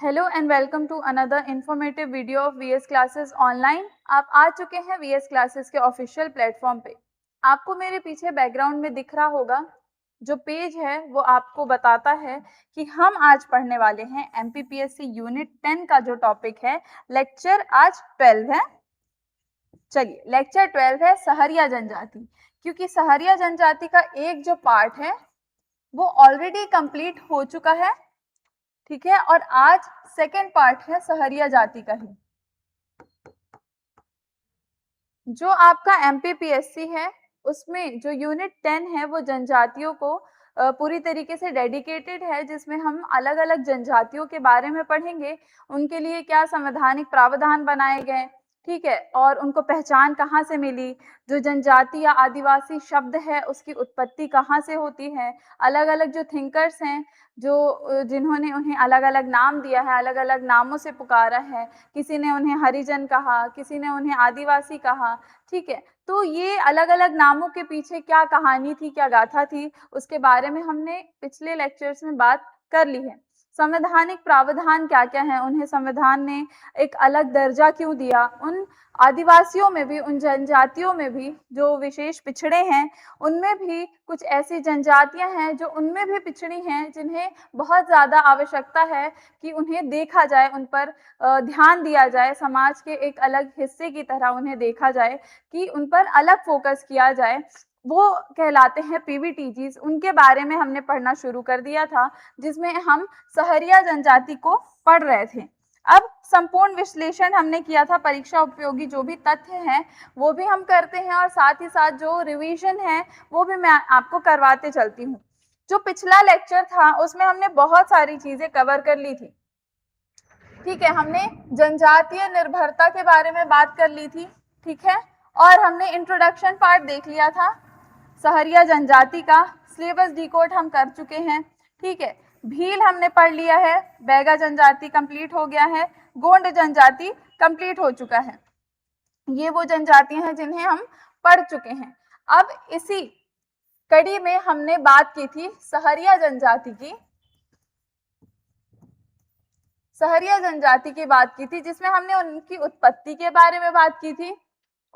Hello and welcome to another informative video of VS classes online. आप आ चुके हैं वीएस क्लासेस के ऑफिशियल प्लेटफॉर्म पे। आपको मेरे पीछे बैकग्राउंड में दिख रहा होगा जो पेज है वो आपको बताता है कि हम आज पढ़ने वाले हैं एमपीपीएससी यूनिट 10 का जो टॉपिक है। लेक्चर आज 12 है। चलिए, लेक्चर 12 है सहरिया जनजाति, क्योंकि सहरिया जनजाति का एक जो पार्ट है वो ऑलरेडी कंप्लीट हो चुका है, ठीक है, और आज सेकेंड पार्ट है सहरिया जाति का ही। जो आपका एमपीपीएससी है उसमें जो यूनिट 10 है वो जनजातियों को पूरी तरीके से डेडिकेटेड है, जिसमें हम अलग अलग जनजातियों के बारे में पढ़ेंगे, उनके लिए क्या संवैधानिक प्रावधान बनाए गए, ठीक है, और उनको पहचान कहाँ से मिली, जो जनजाति या आदिवासी शब्द है उसकी उत्पत्ति कहाँ से होती है, अलग अलग जो थिंकर्स हैं जो जिन्होंने उन्हें अलग अलग नाम दिया है, अलग अलग नामों से पुकारा है, किसी ने उन्हें हरिजन कहा, किसी ने उन्हें आदिवासी कहा, ठीक है। तो ये अलग अलग नामों के पीछे क्या कहानी थी, क्या गाथा थी, उसके बारे में हमने पिछले लेक्चर्स में बात कर ली है। संवैधानिक प्रावधान क्या क्या है, उन्हें संविधान ने एक अलग दर्जा क्यों दिया, उन आदिवासियों में भी, उन जनजातियों में भी जो विशेष पिछड़े हैं, उनमें भी कुछ ऐसी जनजातियां हैं जो उनमें भी पिछड़ी हैं, जिन्हें बहुत ज़्यादा आवश्यकता है कि उन्हें देखा जाए, उन पर ध्यान दिया जाए, समाज के एक अलग हिस्से की तरह उन्हें देखा जाए, कि उन पर अलग फोकस किया जाए। वो कहलाते हैं पीवीटीजीज। उनके बारे में हमने पढ़ना शुरू कर दिया था, जिसमें हम सहरिया जनजाति को पढ़ रहे थे। अब संपूर्ण विश्लेषण हमने किया था, परीक्षा उपयोगी जो भी तथ्य हैं वो भी हम करते हैं, और साथ ही साथ जो रिवीजन है वो भी मैं आपको करवाते चलती हूँ। जो पिछला लेक्चर था उसमें हमने बहुत सारी चीजें कवर कर ली थी, ठीक है। हमने जनजातीय निर्भरता के बारे में बात कर ली थी, ठीक है, और हमने इंट्रोडक्शन पार्ट देख लिया था सहरिया जनजाति का। सिलेबस डिकोड हम कर चुके हैं, ठीक है। भील हमने पढ़ लिया है, बैगा जनजाति कंप्लीट हो गया है, गोंड जनजाति कंप्लीट हो चुका है। ये वो जनजातियां हैं जिन्हें हम पढ़ चुके हैं। अब इसी कड़ी में हमने बात की थी सहरिया जनजाति की, सहरिया जनजाति की बात की थी, जिसमें हमने उनकी उत्पत्ति के बारे में बात की थी,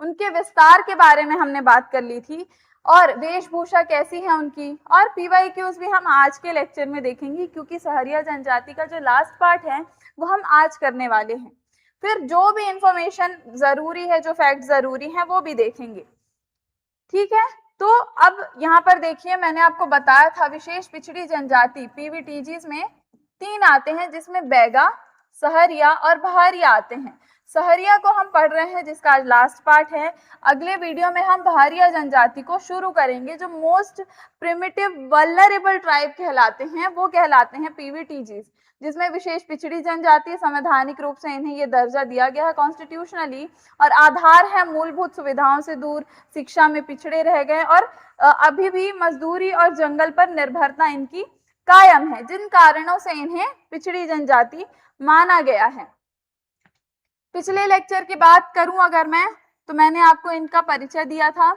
उनके विस्तार के बारे में हमने बात कर ली थी, और वेशभूषा कैसी है उनकी, और पीवाईक्यूज भी हम आज के लेक्चर में देखेंगे, क्योंकि सहरिया जनजाति का जो लास्ट पार्ट है वो हम आज करने वाले हैं। फिर जो भी इंफॉर्मेशन जरूरी है, जो फैक्ट जरूरी है, वो भी देखेंगे, ठीक है। तो अब यहाँ पर देखिए, मैंने आपको बताया था विशेष पिछड़ी जनजाति पीवीटीजीज में 3 आते हैं, जिसमें बैगा, सहरिया और बहारिया आते हैं। सहरिया को हम पढ़ रहे हैं, जिसका आज लास्ट पार्ट है। अगले वीडियो में हम बहारिया जनजाति को शुरू करेंगे, जो मोस्ट प्रिमिटिव वल्नरेबल ट्राइब कहलाते हैं, वो कहलाते हैं पीवीटीजीज, जिसमें विशेष पिछड़ी जनजाति, संवैधानिक रूप से इन्हें ये दर्जा दिया गया है कॉन्स्टिट्यूशनली, और आधार है मूलभूत सुविधाओं से दूर, शिक्षा में पिछड़े रह गए, और अभी भी मजदूरी और जंगल पर निर्भरता इनकी कायम है, जिन कारणों से इन्हें पिछड़ी जनजाति माना गया है। पिछले लेक्चर की बात करूं अगर मैं, तो मैंने आपको इनका परिचय दिया था,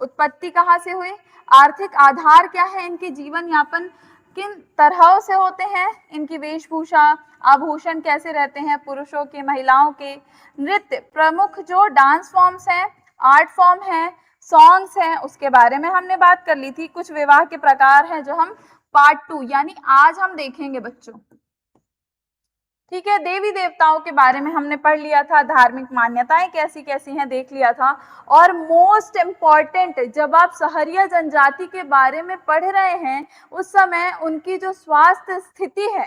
उत्पत्ति कहाँ से हुई, आर्थिक आधार क्या है, इनके जीवन यापन किन तरह से होते हैं, इनकी वेशभूषा, आभूषण कैसे रहते हैं, पुरुषों के, महिलाओं के, नृत्य, प्रमुख जो डांस फॉर्म्स हैं, आर्ट फॉर्म है, सॉन्ग्स हैं, उसके बारे में हमने बात कर ली थी। कुछ विवाह के प्रकार हैं जो हम पार्ट 2 यानी आज हम देखेंगे बच्चों, ठीक है। देवी देवताओं के बारे में हमने पढ़ लिया था, धार्मिक मान्यताएं कैसी कैसी हैं देख लिया था, और मोस्ट इम्पॉर्टेंट, जब आप सहरिया जनजाति के बारे में पढ़ रहे हैं उस समय उनकी जो स्वास्थ्य स्थिति है,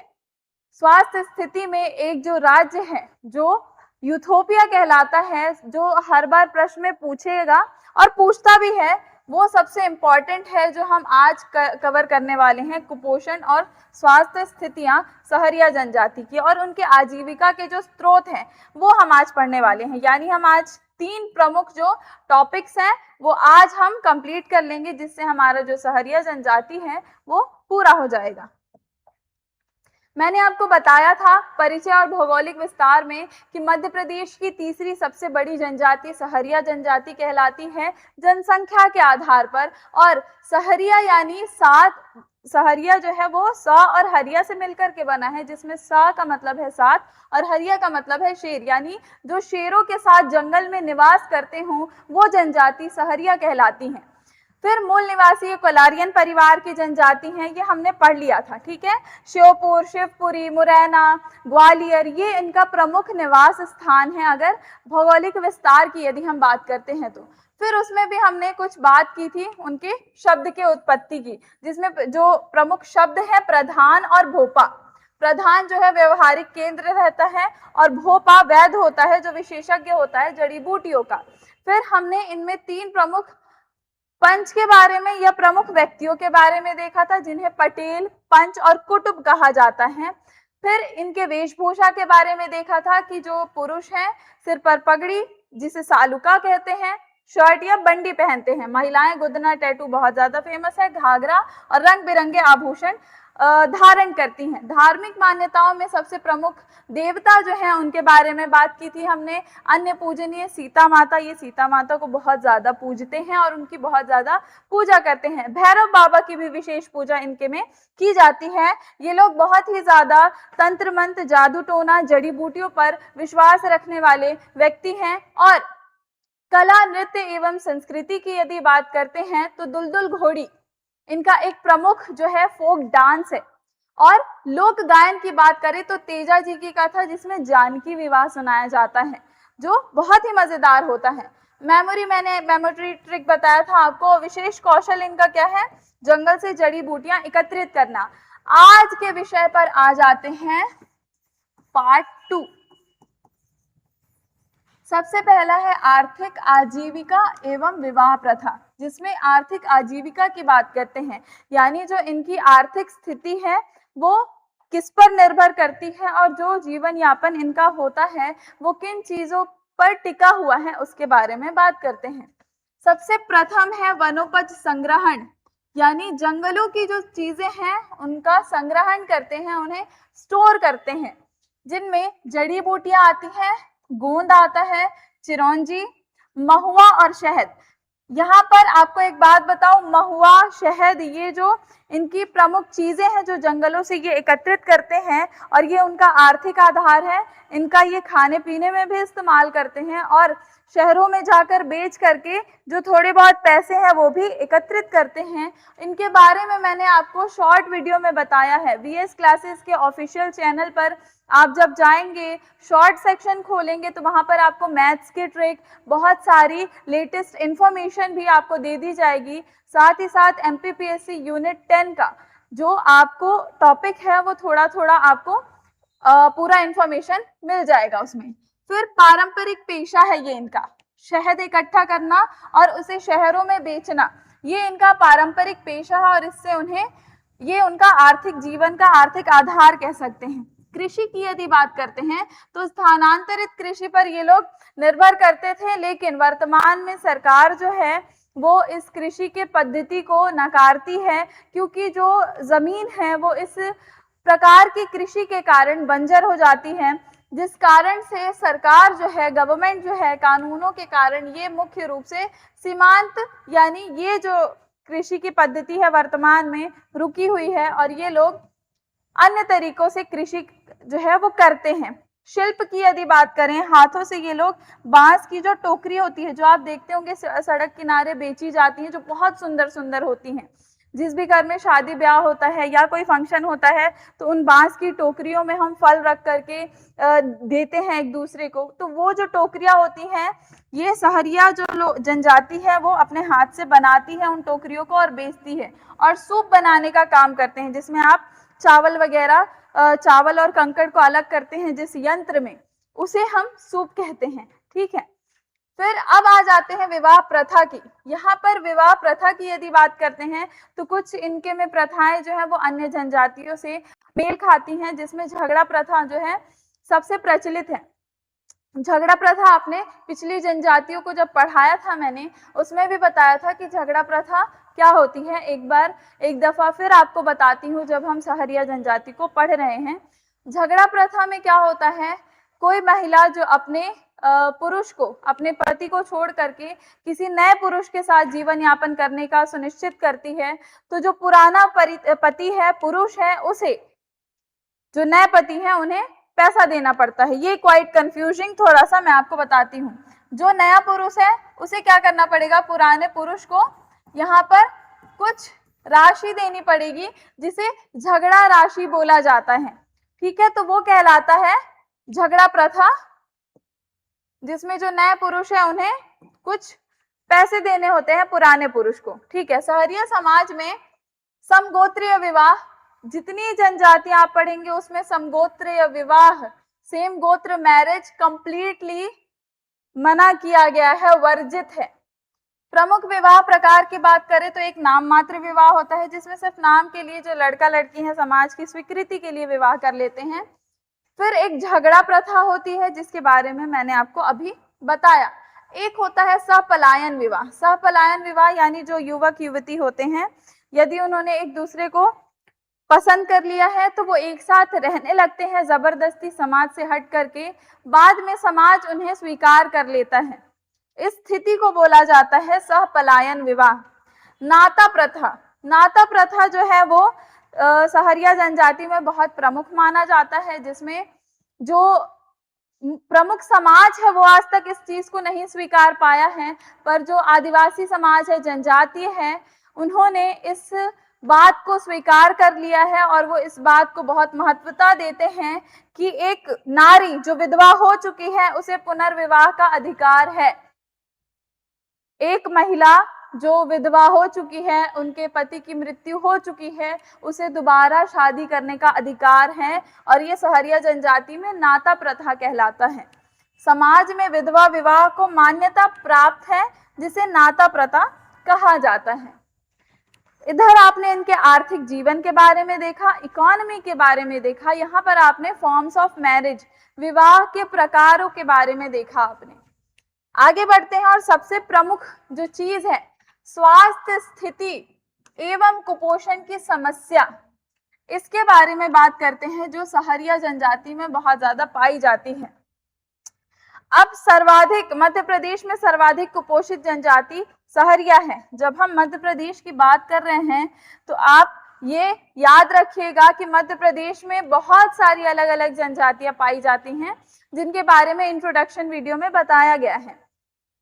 स्वास्थ्य स्थिति में एक जो राज्य है जो यूथोपिया कहलाता है, जो हर बार प्रश्न में पूछेगा और पूछता भी है, वो सबसे इम्पॉर्टेंट है जो हम आज कवर करने वाले हैं, कुपोषण और स्वास्थ्य स्थितियां सहरिया जनजाति की, और उनके आजीविका के जो स्रोत हैं वो हम आज पढ़ने वाले हैं। यानी हम आज 3 प्रमुख जो टॉपिक्स हैं वो आज हम कंप्लीट कर लेंगे, जिससे हमारा जो सहरिया जनजाति है वो पूरा हो जाएगा। मैंने आपको बताया था परिचय और भौगोलिक विस्तार में कि मध्य प्रदेश की तीसरी सबसे बड़ी जनजाति सहरिया जनजाति कहलाती है जनसंख्या के आधार पर, और सहरिया यानी 7 सहरिया जो है वो स और हरिया से मिलकर के बना है, जिसमें स का मतलब है साथ और हरिया का मतलब है शेर, यानी जो शेरों के साथ जंगल में निवास करते हों वो जनजाति सहरिया कहलाती हैं। फिर मूल निवासी कोलारियन परिवार की जनजाति हैं, ये हमने पढ़ लिया था, ठीक है। श्योपुर, शिवपुरी, मुरैना, ग्वालियर, ये इनका प्रमुख निवास स्थान है अगर भौगोलिक विस्तार की यदि हम बात करते हैं तो। फिर उसमें भी हमने कुछ बात की थी उनके शब्द के उत्पत्ति की, जिसमें जो प्रमुख शब्द है प्रधान और भोपा। प्रधान जो है व्यवहारिक केंद्र रहता है और भोपा वैद्य होता है, जो विशेषज्ञ होता है जड़ी बूटियों का। फिर हमने इनमें 3 प्रमुख पंच के बारे में या प्रमुख व्यक्तियों के बारे में देखा था, जिन्हें पटेल, पंच और कुटुब कहा जाता है। फिर इनके वेशभूषा के बारे में देखा था कि जो पुरुष हैं सिर पर पगड़ी जिसे सालुका कहते हैं, शर्ट या बंडी पहनते हैं। महिलाएं गुदना, टैटू बहुत ज्यादा फेमस है, घाघरा और रंग बिरंगे आभूषण धारण करती हैं। धार्मिक मान्यताओं में सबसे प्रमुख देवता जो है उनके बारे में बात की थी हमने। अन्य पूजनीय सीता माता, ये सीता माता को बहुत ज्यादा पूजते हैं और उनकी बहुत ज्यादा पूजा करते हैं। भैरव बाबा की भी विशेष पूजा इनके में की जाती है। ये लोग बहुत ही ज्यादा तंत्र मंत्र, जादू टोना, जड़ी बूटियों पर विश्वास रखने वाले व्यक्ति हैं। और कला, नृत्य एवं संस्कृति की यदि बात करते हैं तो दुलदुल घोड़ी इनका एक प्रमुख जो है फोक डांस है। और लोक गायन की बात करें तो तेजा जी की कथा, जिसमें जानकी विवाह सुनाया जाता है, जो बहुत ही मजेदार होता है। मैंने मेमोरी ट्रिक बताया था आपको। विशेष कौशल इनका क्या है? जंगल से जड़ी बूटियां एकत्रित करना। आज के विषय पर आ जाते हैं पार्ट 2। सबसे पहला है आर्थिक आजीविका एवं विवाह प्रथा, जिसमें आर्थिक आजीविका की बात करते हैं, यानी जो इनकी आर्थिक स्थिति है वो किस पर निर्भर करती है और जो जीवन यापन इनका होता है वो किन चीजों पर टिका हुआ है उसके बारे में बात करते हैं। सबसे प्रथम है वनोपज संग्रहण, यानी जंगलों की जो चीजें हैं उनका संग्रहण करते हैं, उन्हें स्टोर करते हैं, जिनमें जड़ी बूटियां आती हैं, गोंद आता है, चिरौंजी, महुआ और शहद। यहाँ पर आपको एक बात बताऊं, महुआ, शहद, ये जो इनकी प्रमुख चीजें हैं जो जंगलों से ये एकत्रित करते हैं और ये उनका आर्थिक आधार है। इनका ये खाने पीने में भी इस्तेमाल करते हैं और शहरों में जाकर बेच करके जो थोड़े बहुत पैसे हैं वो भी एकत्रित करते हैं। इनके बारे में मैंने आपको शॉर्ट वीडियो में बताया है। वीएस क्लासेस के ऑफिशियल चैनल पर आप जब जाएंगे, शॉर्ट सेक्शन खोलेंगे तो वहां पर आपको मैथ्स की ट्रिक, बहुत सारी लेटेस्ट इंफॉर्मेशन भी आपको दे दी जाएगी। साथ ही साथ एमपीपीएससी यूनिट 10 का जो आपको टॉपिक है वो थोड़ा थोड़ा आपको पूरा इंफॉर्मेशन मिल जाएगा उसमें। फिर पारंपरिक पेशा है ये इनका, शहद इकट्ठा करना और उसे शहरों में बेचना, ये इनका पारंपरिक पेशा है और इससे उन्हें ये उनका आर्थिक जीवन का आर्थिक आधार कह सकते हैं। कृषि की यदि बात करते हैं तो स्थानांतरित कृषि पर ये लोग निर्भर करते थे, लेकिन वर्तमान में सरकार जो है वो इस कृषि के पद्धति को नकारती है, क्योंकि जो जमीन है वो इस प्रकार की कृषि के कारण बंजर हो जाती है, जिस कारण से सरकार जो है, गवर्नमेंट जो है, कानूनों के कारण ये मुख्य रूप से सीमांत, यानी ये जो कृषि की पद्धति है वर्तमान में रुकी हुई है और ये लोग अन्य तरीकों से कृषि जो है वो करते हैं। शिल्प की यदि बात करें, हाथों से ये लोग बांस की जो टोकरी होती है, जो आप देखते होंगे सड़क किनारे बेची जाती है, जो बहुत सुंदर सुंदर होती हैं। जिस भी घर में शादी ब्याह होता है या कोई फंक्शन होता है तो उन बांस की टोकरियों में हम फल रख करके देते हैं एक दूसरे को। तो वो जो टोकरियां होती हैं, ये सहरिया जो जनजाति है वो अपने हाथ से बनाती है उन टोकरियों को और बेचती है और सूप बनाने का काम करते हैं, जिसमें आप चावल वगैरह, चावल और कंकड़ को अलग करते हैं जिस यंत्र में, उसे हम सूप कहते हैं। ठीक है। फिर अब आ जाते हैं विवाह प्रथा की। यहाँ पर विवाह प्रथा की यदि बात करते हैं तो कुछ इनके में प्रथाएं जो है वो अन्य जनजातियों से मेल खाती हैं, जिसमें झगड़ा प्रथा जो है सबसे प्रचलित है। झगड़ा प्रथा आपने पिछली जनजातियों को जब पढ़ाया था मैंने, उसमें भी बताया था कि झगड़ा प्रथा क्या होती है। एक दफा फिर आपको बताती हूँ जब हम सहरिया जनजाति को पढ़ रहे हैं। झगड़ा प्रथा में क्या होता है, कोई महिला जो अपने पुरुष को, अपने पति को छोड़ करके किसी नए पुरुष के साथ जीवन यापन करने का सुनिश्चित करती है, तो जो पुराना पति है, पुरुष है, उसे, जो नए पति हैं, उन्हें पैसा देना पड़ता है। ये क्वाइट कंफ्यूजिंग, थोड़ा सा मैं आपको बताती हूँ। जो नया पुरुष है उसे क्या करना पड़ेगा, पुराने पुरुष को यहाँ पर कुछ राशि देनी पड़ेगी, जिसे झगड़ा राशि बोला जाता है। ठीक है, तो वो कहलाता है झगड़ा प्रथा, जिसमें जो नए पुरुष है उन्हें कुछ पैसे देने होते हैं पुराने पुरुष को। ठीक है, सहरिया समाज में समगोत्रीय विवाह, जितनी जनजातियां आप पढ़ेंगे उसमें समगोत्रीय विवाह, सेम गोत्र मैरिज कंप्लीटली मना किया गया है, वर्जित है। प्रमुख विवाह प्रकार की बात करें तो एक नाम मात्र विवाह होता है, जिसमें सिर्फ नाम के लिए जो लड़का लड़की है समाज की स्वीकृति के लिए विवाह कर लेते हैं। फिर एक झगड़ा प्रथा होती है, जिसके बारे में मैंने आपको अभी बताया। एक होता है सहपलायन विवाह। सहपलायन विवाह यानी जो युवक युवती होते हैं, यदि उन्होंने एक दूसरे को पसंद कर लिया है तो वो एक साथ रहने लगते हैं जबरदस्ती समाज से हट करके, बाद में समाज उन्हें स्वीकार कर लेता है। इस स्थिति को बोला जाता है सहपलायन विवाह। नाता प्रथा, नाता प्रथा जो है वो सहरिया जनजाति में बहुत प्रमुख माना जाता है, जिसमें जो प्रमुख समाज है वो आज तक इस चीज को नहीं स्वीकार पाया है, पर जो आदिवासी समाज है, जनजातीय है, उन्होंने इस बात को स्वीकार कर लिया है और वो इस बात को बहुत महत्वता देते हैं कि एक नारी जो विधवा हो चुकी है उसे पुनर्विवाह का अधिकार है। एक महिला जो विधवा हो चुकी है, उनके पति की मृत्यु हो चुकी है, उसे दोबारा शादी करने का अधिकार है, और ये सहरिया जनजाति में नाता प्रथा कहलाता है। समाज में विधवा विवाह को मान्यता प्राप्त है, जिसे नाता प्रथा कहा जाता है। इधर आपने इनके आर्थिक जीवन के बारे में देखा, इकोनॉमी के बारे में देखा, यहाँ पर आपने फॉर्म्स ऑफ मैरिज, विवाह के प्रकारों के बारे में देखा आपने। आगे बढ़ते हैं और सबसे प्रमुख जो चीज है, स्वास्थ्य स्थिति एवं कुपोषण की समस्या, इसके बारे में बात करते हैं, जो सहरिया जनजाति में बहुत ज्यादा पाई जाती है। अब सर्वाधिक, मध्य प्रदेश में सर्वाधिक कुपोषित जनजाति सहरिया है। जब हम मध्य प्रदेश की बात कर रहे हैं तो आप ये याद रखिएगा कि मध्य प्रदेश में बहुत सारी अलग अलग जनजातियां पाई जाती हैं, जिनके बारे में इंट्रोडक्शन वीडियो में बताया गया है।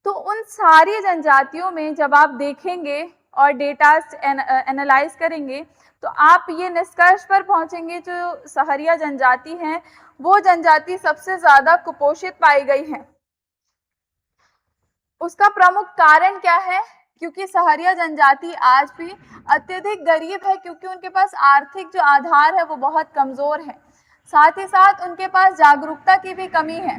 तो उन सारी जनजातियों में जब आप देखेंगे और डेटा एनालाइज करेंगे तो आप ये निष्कर्ष पर पहुंचेंगे, जो सहरिया जनजाति है वो जनजाति सबसे ज्यादा कुपोषित पाई गई है। उसका प्रमुख कारण क्या है? क्योंकि सहरिया जनजाति आज भी अत्यधिक गरीब है, क्योंकि उनके पास आर्थिक जो आधार है वो बहुत कमजोर है। साथ ही साथ उनके पास जागरूकता की भी कमी है,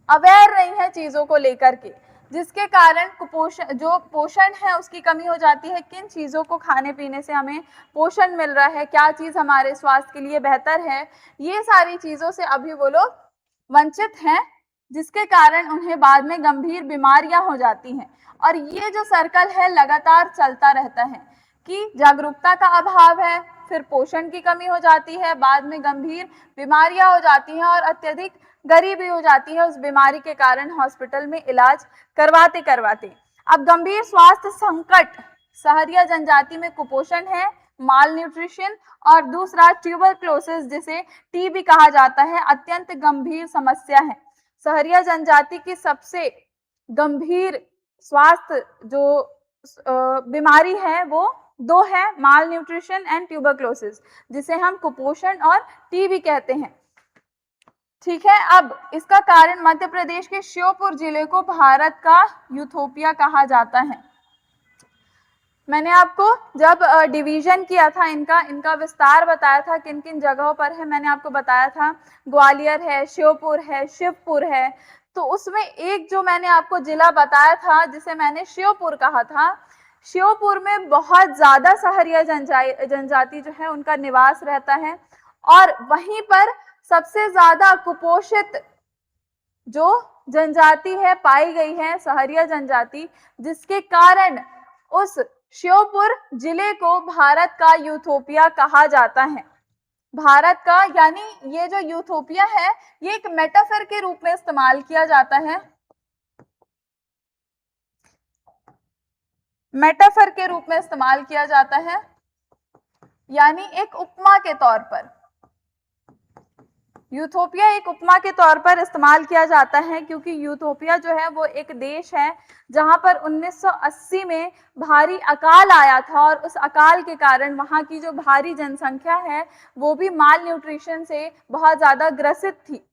अवेयर नहीं है चीजों को लेकर के, जिसके कारण कुपोषण, जो पोषण है उसकी कमी हो जाती है। किन चीजों को खाने पीने से हमें पोषण मिल रहा है, क्या चीज हमारे स्वास्थ्य के लिए बेहतर है, ये सारी चीजों से अभी वो लोग वंचित हैं, जिसके कारण उन्हें बाद में गंभीर बीमारियां हो जाती हैं। और ये जो सर्कल है लगातार चलता रहता है कि जागरूकता का अभाव है, फिर पोषण की कमी हो जाती है, बाद में गंभीर बीमारियां हो जाती हैं और अत्यधिक गरीबी हो जाती है उस बीमारी के कारण हॉस्पिटल में इलाज करवाते करवाते। अब गंभीर स्वास्थ्य संकट, सहरिया जनजाति में कुपोषण है, माल न्यूट्रिशन, और दूसरा ट्यूबरक्लोसिस, जिसे टीबी कहा जाता है, अत्यंत गंभीर समस्या है। सहरिया जनजाति की सबसे गंभीर स्वास्थ्य जो बीमारी है वो दो है, माल न्यूट्रिशन एंड ट्यूबरक्लोसिस, जिसे हम कुपोषण और टीबी कहते हैं। ठीक है, अब इसका कारण मध्य प्रदेश के श्योपुर जिले को भारत का यूथोपिया कहा जाता है। मैंने आपको जब डिवीजन किया था इनका विस्तार बताया था, किन किन जगहों पर है, मैंने आपको बताया था ग्वालियर है, श्योपुर है, शिवपुर है। तो उसमें एक जो मैंने आपको जिला बताया था जिसे मैंने श्योपुर कहा था, श्योपुर में बहुत ज्यादा सहरिया जनजाति जो है उनका निवास रहता है, और वहीं पर सबसे ज्यादा कुपोषित जो जनजाति है पाई गई है, सहरिया जनजाति, जिसके कारण उस श्योपुर जिले को भारत का यूथोपिया कहा जाता है। भारत का, यानी ये जो यूथोपिया है ये एक मेटाफर के रूप में इस्तेमाल किया जाता है, मेटाफर के रूप में इस्तेमाल किया जाता है, यानी एक उपमा के तौर पर। यूथोपिया एक उपमा के तौर पर इस्तेमाल किया जाता है क्योंकि यूथोपिया जो है वो एक देश है जहां पर 1980 में भारी अकाल आया था और उस अकाल के कारण वहां की जो भारी जनसंख्या है वो भी माल न्यूट्रिशन से बहुत ज्यादा ग्रसित थी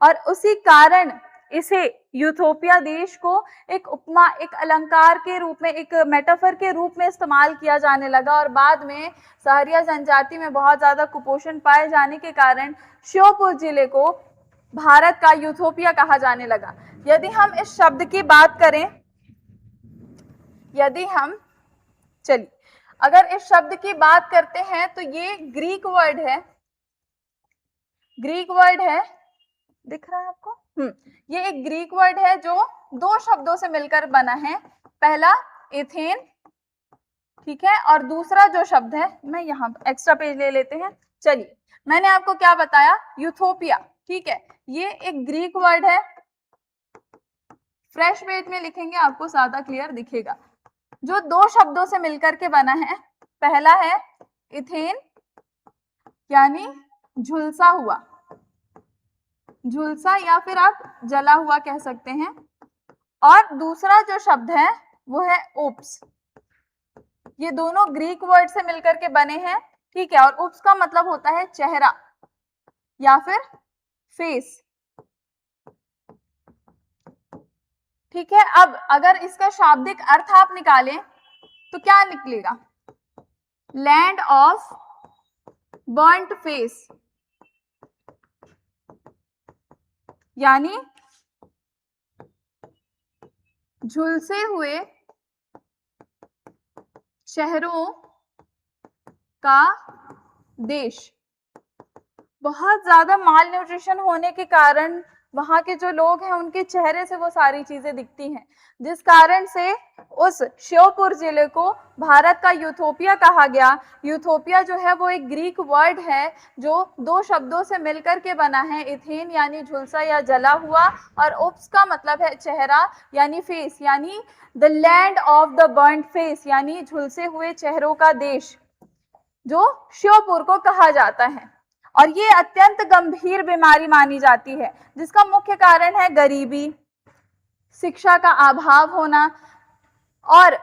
और उसी कारण इसे यूथोपिया देश को एक उपमा, एक अलंकार के रूप में, एक मेटाफर के रूप में इस्तेमाल किया जाने लगा और बाद में सहरिया जनजाति में बहुत ज्यादा कुपोषण पाए जाने के कारण श्योपुर जिले को भारत का यूथोपिया कहा जाने लगा। यदि हम इस शब्द की बात करें, यदि हम चलिए अगर इस शब्द की बात करते हैं तो ये ग्रीक वर्ड है, ग्रीक वर्ड है, दिख रहा है आपको? ये एक ग्रीक वर्ड है जो दो शब्दों से मिलकर बना है। पहला एथेन, ठीक है, और दूसरा जो शब्द है, मैं यहाँ एक्स्ट्रा पेज ले लेते हैं। चलिए, मैंने आपको क्या बताया? यूथोपिया, ठीक है, ये एक ग्रीक वर्ड है। फ्रेश पेज में लिखेंगे आपको ज्यादा क्लियर दिखेगा। जो दो शब्दों से मिलकर के बना है, पहला है इथेन यानी झुलसा हुआ, झुलसा या फिर आप जला हुआ कह सकते हैं, और दूसरा जो शब्द है वो है ओप्स। ये दोनों ग्रीक वर्ड से मिलकर के बने हैं, ठीक है, और ओप्स का मतलब होता है चेहरा या फिर फेस, ठीक है। अब अगर इसका शाब्दिक अर्थ आप निकालें तो क्या निकलेगा? लैंड ऑफ बर्न्ट फेस, यानी झुलसे हुए चेहरों का देश। बहुत ज्यादा माल न्यूट्रिशन होने के कारण वहां के जो लोग हैं उनके चेहरे से वो सारी चीजें दिखती हैं, जिस कारण से उस श्योपुर जिले को भारत का यूथोपिया कहा गया। यूथोपिया जो है वो एक ग्रीक वर्ड है जो दो शब्दों से मिलकर के बना है, इथेन यानी झुलसा या जला हुआ, और ओप्स का मतलब है चेहरा यानी फेस, यानी the land of the burned face, यानी झुलसे हुए चेहरों का देश, जो श्योपुर को कहा जाता है। और ये अत्यंत गंभीर बीमारी मानी जाती है जिसका मुख्य कारण है गरीबी, शिक्षा का अभाव होना और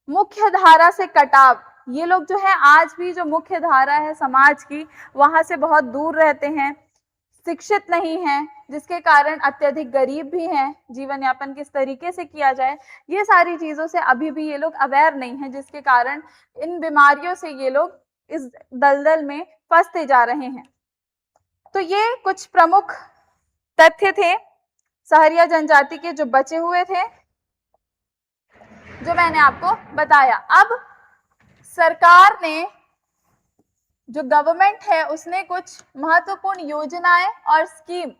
मुख्य धारा से कटाव। ये लोग जो है आज भी जो मुख्य धारा है समाज की वहां से बहुत दूर रहते हैं, शिक्षित नहीं हैं, जिसके कारण अत्यधिक गरीब भी हैं, जीवन यापन किस तरीके से किया जाए ये सारी चीजों से अभी भी ये लोग अवेयर नहीं है, जिसके कारण इन बीमारियों से ये लोग इस दलदल में फंसते जा रहे हैं। तो ये कुछ प्रमुख तथ्य थे सहरिया जनजाति के जो बचे हुए थे, जो मैंने आपको बताया। अब सरकार ने, जो गवर्नमेंट है, उसने कुछ महत्वपूर्ण योजनाएं और स्कीम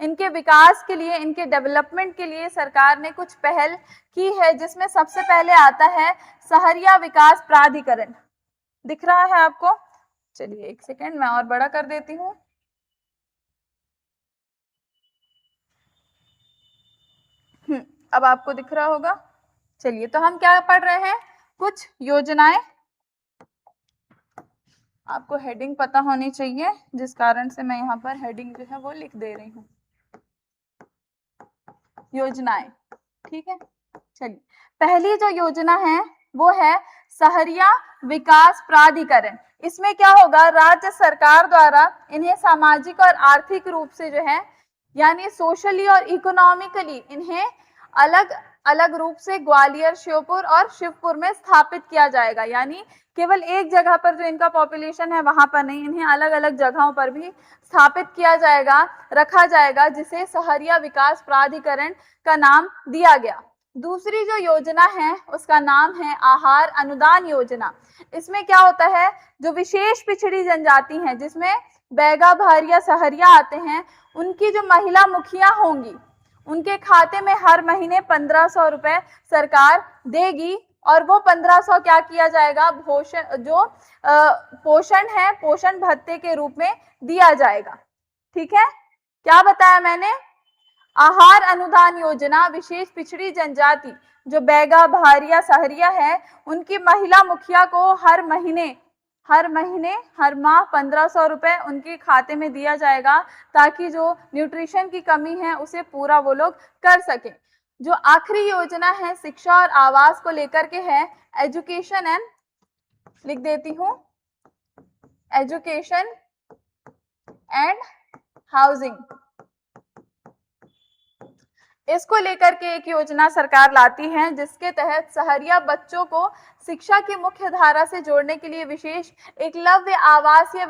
इनके विकास के लिए, इनके डेवलपमेंट के लिए सरकार ने कुछ पहल की है, जिसमें सबसे पहले आता है सहरिया विकास प्राधिकरण। दिख रहा है आपको? चलिए एक सेकेंड मैं और बड़ा कर देती हूँ। अब आपको दिख रहा होगा। चलिए, तो हम क्या पढ़ रहे हैं? कुछ योजनाएं। आपको हेडिंग पता होनी चाहिए, जिस कारण से मैं यहाँ पर हेडिंग जो है वो लिख दे रही हूँ। योजनाएं, ठीक है। चलिए, पहली जो योजना है वो है सहरिया विकास प्राधिकरण। इसमें क्या होगा? राज्य सरकार द्वारा इन्हें सामाजिक और आर्थिक रूप से जो है, यानी सोशली और इकोनॉमिकली इन्हें अलग अलग रूप से ग्वालियर, श्योपुर और शिवपुर में स्थापित किया जाएगा। यानी केवल एक जगह पर जो इनका पॉपुलेशन है वहां पर नहीं, इन्हें अलग अलग जगहों पर भी स्थापित किया जाएगा, रखा जाएगा, जिसे सहरिया विकास प्राधिकरण का नाम दिया गया। दूसरी जो योजना है उसका नाम है आहार अनुदान योजना। इसमें क्या होता है? जो विशेष पिछड़ी जनजाति हैं, जिसमें बैगा, भारिया, सहरिया आते हैं, उनकी जो महिला मुखिया होंगी उनके खाते में हर महीने 1500 रुपए सरकार देगी और वो 1500 क्या किया जाएगा, पोषण है, पोषण भत्ते के रूप में दिया जाएगा। ठीक है, क्या बताया मैंने, आहार अनुदान योजना विशेष पिछड़ी जनजाति जो बैगा, भारिया, सहरिया है, उनकी महिला मुखिया को हर महीने हर माह 1500 रुपए उनके खाते में दिया जाएगा, ताकि जो न्यूट्रिशन की कमी है उसे पूरा वो लोग कर सकें। जो आखिरी योजना है शिक्षा और आवास को लेकर के है, एजुकेशन एंड, लिख देती हूं, एजुकेशन एंड हाउसिंग, इसको लेकर के एक योजना सरकार लाती है, जिसके तहत सहरिया बच्चों को शिक्षा की मुख्य धारा से जोड़ने के लिए विशेष एकलव्य आवासीय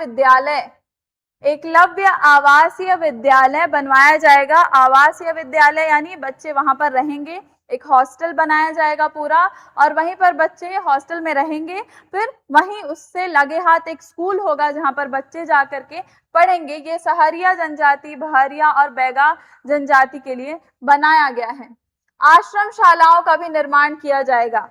विद्यालय बनवाया जाएगा। आवासीय विद्यालय यानी बच्चे वहां पर रहेंगे, एक हॉस्टल बनाया जाएगा पूरा, और वहीं पर बच्चे हॉस्टल में रहेंगे, फिर वहीं उससे लगे हाथ एक स्कूल होगा जहां पर बच्चे जाकर के पढ़ेंगे। ये सहरिया जनजाति, भारिया और बैगा जनजाति के लिए बनाया गया है। आश्रम शालाओं का भी निर्माण किया जाएगा,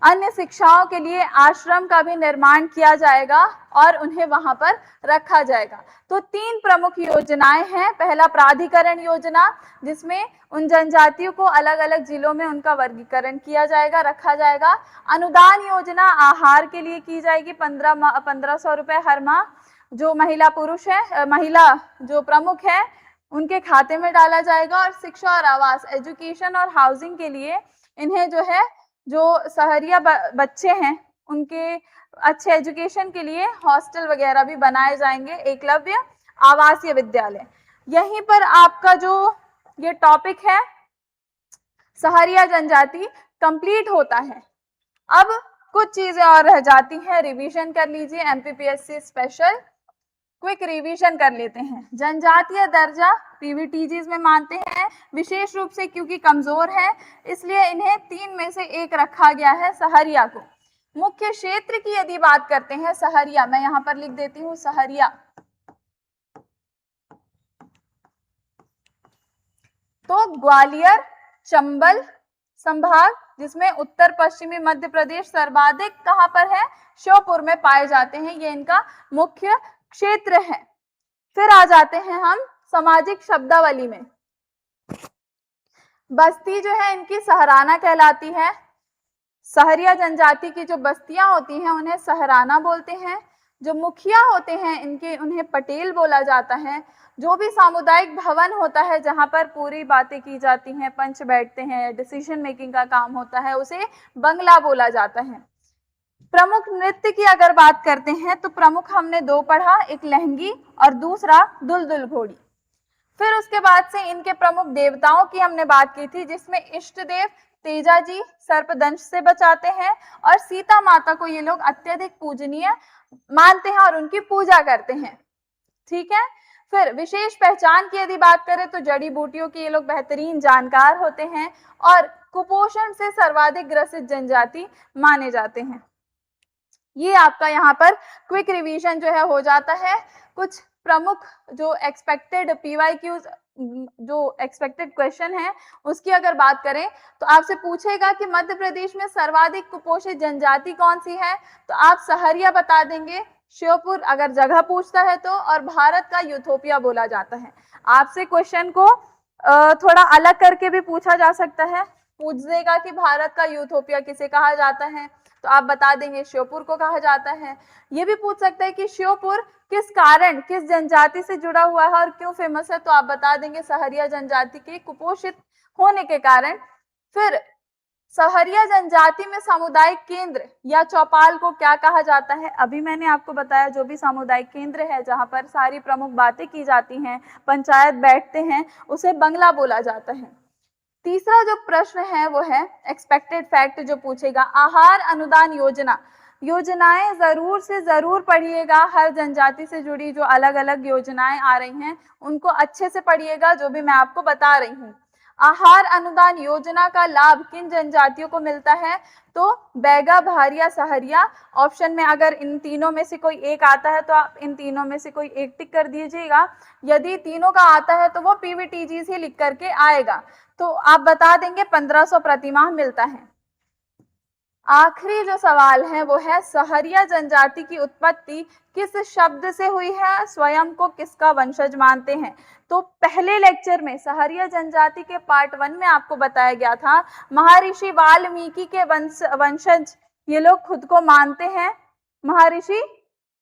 अन्य शिक्षाओं के लिए आश्रम का भी निर्माण किया जाएगा और उन्हें वहां पर रखा जाएगा। तो 3 प्रमुख योजनाएं हैं। पहला प्राधिकरण योजना, जिसमें उन जनजातियों को अलग अलग जिलों में उनका वर्गीकरण किया जाएगा, रखा जाएगा। अनुदान योजना आहार के लिए की जाएगी, 1500 रुपए हर माह, जो महिला जो प्रमुख है उनके खाते में डाला जाएगा। और शिक्षा और आवास, एजुकेशन और हाउसिंग के लिए इन्हें जो सहरिया बच्चे हैं उनके अच्छे एजुकेशन के लिए हॉस्टल वगैरह भी बनाए जाएंगे, एकलव्य आवासीय विद्यालय। यहीं पर आपका जो ये टॉपिक है सहरिया जनजाति कंप्लीट होता है। अब कुछ चीजें और रह जाती हैं, रिवीजन कर लीजिए, एमपीपीएससी स्पेशल क्विक रिवीजन कर लेते हैं। जनजातीय दर्जा पीवीटीजीज में मानते हैं, विशेष रूप से क्योंकि कमजोर है इसलिए इन्हें 3 में से 1 रखा गया है सहरिया को। मुख्य क्षेत्र की यदि बात करते हैं सहरिया, मैं यहां पर लिख देती हूं सहरिया, तो ग्वालियर चंबल संभाग, जिसमें उत्तर पश्चिमी मध्य प्रदेश सर्वाधिक कहां पर है, श्योपुर में पाए जाते हैं, ये इनका मुख्य क्षेत्र है। फिर आ जाते हैं हम सामाजिक शब्दावली में। बस्ती जो है इनकी सहराना कहलाती है। सहरिया जनजाति की जो बस्तियां होती हैं उन्हें सहराना बोलते हैं। जो मुखिया होते हैं उन्हें पटेल बोला जाता है। जो भी सामुदायिक भवन होता है जहां पर पूरी बातें की जाती हैं, पंच बैठते हैं, डिसीजन मेकिंग का काम होता है, उसे बंगला बोला जाता है। प्रमुख नृत्य की अगर बात करते हैं तो प्रमुख हमने 2 पढ़ा, एक लहंगी और दूसरा दुलदुल घोड़ी। फिर उसके बाद से इनके प्रमुख देवताओं की हमने बात की थी, जिसमें इष्ट देव तेजा जी सर्पदंश से बचाते हैं और सीता माता को ये लोग अत्यधिक पूजनीय मानते हैं और उनकी पूजा करते हैं। ठीक है, फिर विशेष पहचान की यदि बात करें तो जड़ी बूटियों के ये लोग बेहतरीन जानकार होते हैं और कुपोषण से सर्वाधिक ग्रसित जनजाति माने जाते हैं। ये आपका यहाँ पर क्विक रिवीजन जो है हो जाता है। कुछ प्रमुख जो एक्सपेक्टेड पीवाईक्यूज, जो एक्सपेक्टेड क्वेश्चन है उसकी अगर बात करें तो आपसे पूछेगा कि मध्य प्रदेश में सर्वाधिक कुपोषित जनजाति कौन सी है, तो आप सहरिया बता देंगे, श्योपुर अगर जगह पूछता है तो, और भारत का यूथोपिया बोला जाता है। आपसे क्वेश्चन को थोड़ा अलग करके भी पूछा जा सकता है, पूछ देगा कि भारत का यूथोपिया किसे कहा जाता है, तो आप बता देंगे श्योपुर को कहा जाता है। ये भी पूछ सकता है कि श्योपुर किस कारण, किस जनजाति से जुड़ा हुआ है और क्यों फेमस है, तो आप बता देंगे सहरिया जनजाति के कुपोषित होने के कारण। फिर सहरिया जनजाति में सामुदायिक केंद्र या चौपाल को क्या कहा जाता है, अभी मैंने आपको बताया जो भी सामुदायिक केंद्र है जहां पर सारी प्रमुख बातें की जाती हैं, पंचायत बैठते हैं, उसे बंगला बोला जाता है। तीसरा जो प्रश्न है वो है एक्सपेक्टेड फैक्ट जो पूछेगा, आहार अनुदान योजना। योजनाएं जरूर से जरूर पढ़िएगा, हर जनजाति से जुड़ी जो अलग अलग योजनाएं आ रही हैं उनको अच्छे से पढ़िएगा, जो भी मैं आपको बता रही हूँ। आहार अनुदान योजना का लाभ किन जनजातियों को मिलता है, तो बैगा, भारिया, सहरिया। ऑप्शन में अगर इन तीनों में से कोई एक आता है तो आप इन तीनों में से कोई एक टिक कर दीजिएगा, यदि तीनों का आता है तो वो पीवीटीजी से लिख करके आएगा, तो आप बता देंगे 1500 प्रतिमाह मिलता है। आखिरी जो सवाल है वो है सहरिया जनजाति की उत्पत्ति किस शब्द से हुई है, स्वयं को किसका वंशज मानते हैं। तो पहले लेक्चर में सहरिया जनजाति के पार्ट 1 में आपको बताया गया था महर्षि वाल्मीकि के वंशज ये लोग खुद को मानते हैं, महर्षि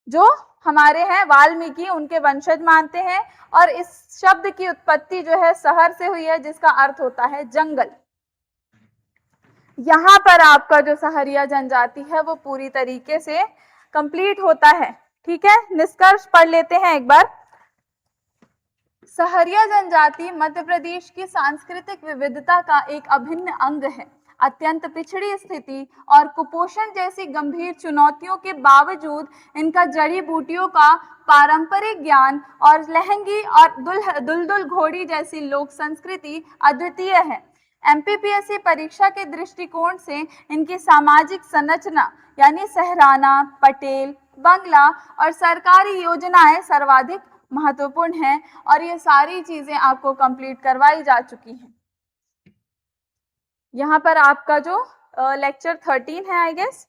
जो हमारे हैं वाल्मीकि उनके वंशज मानते हैं। और इस शब्द की उत्पत्ति जो है सहर से हुई है, जिसका अर्थ होता है जंगल। यहां पर आपका जो सहरिया जनजाति है वो पूरी तरीके से कंप्लीट होता है। ठीक है, निष्कर्ष पढ़ लेते हैं एक बार। सहरिया जनजाति मध्य प्रदेश की सांस्कृतिक विविधता का एक अभिन्न अंग है। अत्यंत पिछड़ी स्थिति और कुपोषण जैसी गंभीर चुनौतियों के बावजूद इनका जड़ी बूटियों का पारंपरिक ज्ञान और लहंगी और दुलदुल घोड़ी जैसी लोक संस्कृति अद्वितीय है। एमपीपीएससी परीक्षा के दृष्टिकोण से इनकी सामाजिक संरचना यानी सहराना, पटेल, बंगला और सरकारी योजनाएं सर्वाधिक महत्वपूर्ण है और ये सारी चीजें आपको कंप्लीट करवाई जा चुकी हैं। यहाँ पर आपका जो लेक्चर 13 है आई गेस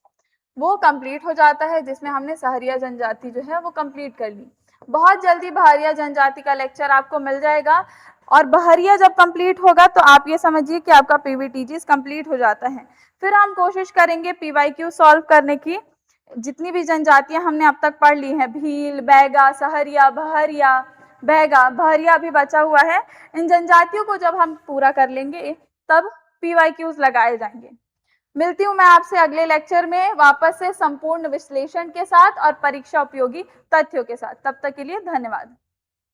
वो कंप्लीट हो जाता है, जिसमें हमने सहरिया जनजाति जो है वो कंप्लीट कर ली। बहुत जल्दी बहरिया जनजाति का लेक्चर आपको मिल जाएगा और बहरिया जब कंप्लीट होगा तो आप ये समझिए कि आपका पीवीटीजीएस कंप्लीट हो जाता है। फिर हम कोशिश करेंगे पीवाईक्यू सॉल्व करने की। जितनी भी जनजातियां हमने अब तक पढ़ ली हैं, भील, बैगा, सहरिया, बहरिया, बैगा, बहरिया अभी बचा हुआ है। इन जनजातियों को जब हम पूरा कर लेंगे तब पीवाईक्यूज लगाए जाएंगे। मिलती हूं मैं आपसे अगले लेक्चर में वापस से संपूर्ण विश्लेषण के साथ और परीक्षा उपयोगी तथ्यों के साथ। तब तक के लिए धन्यवाद।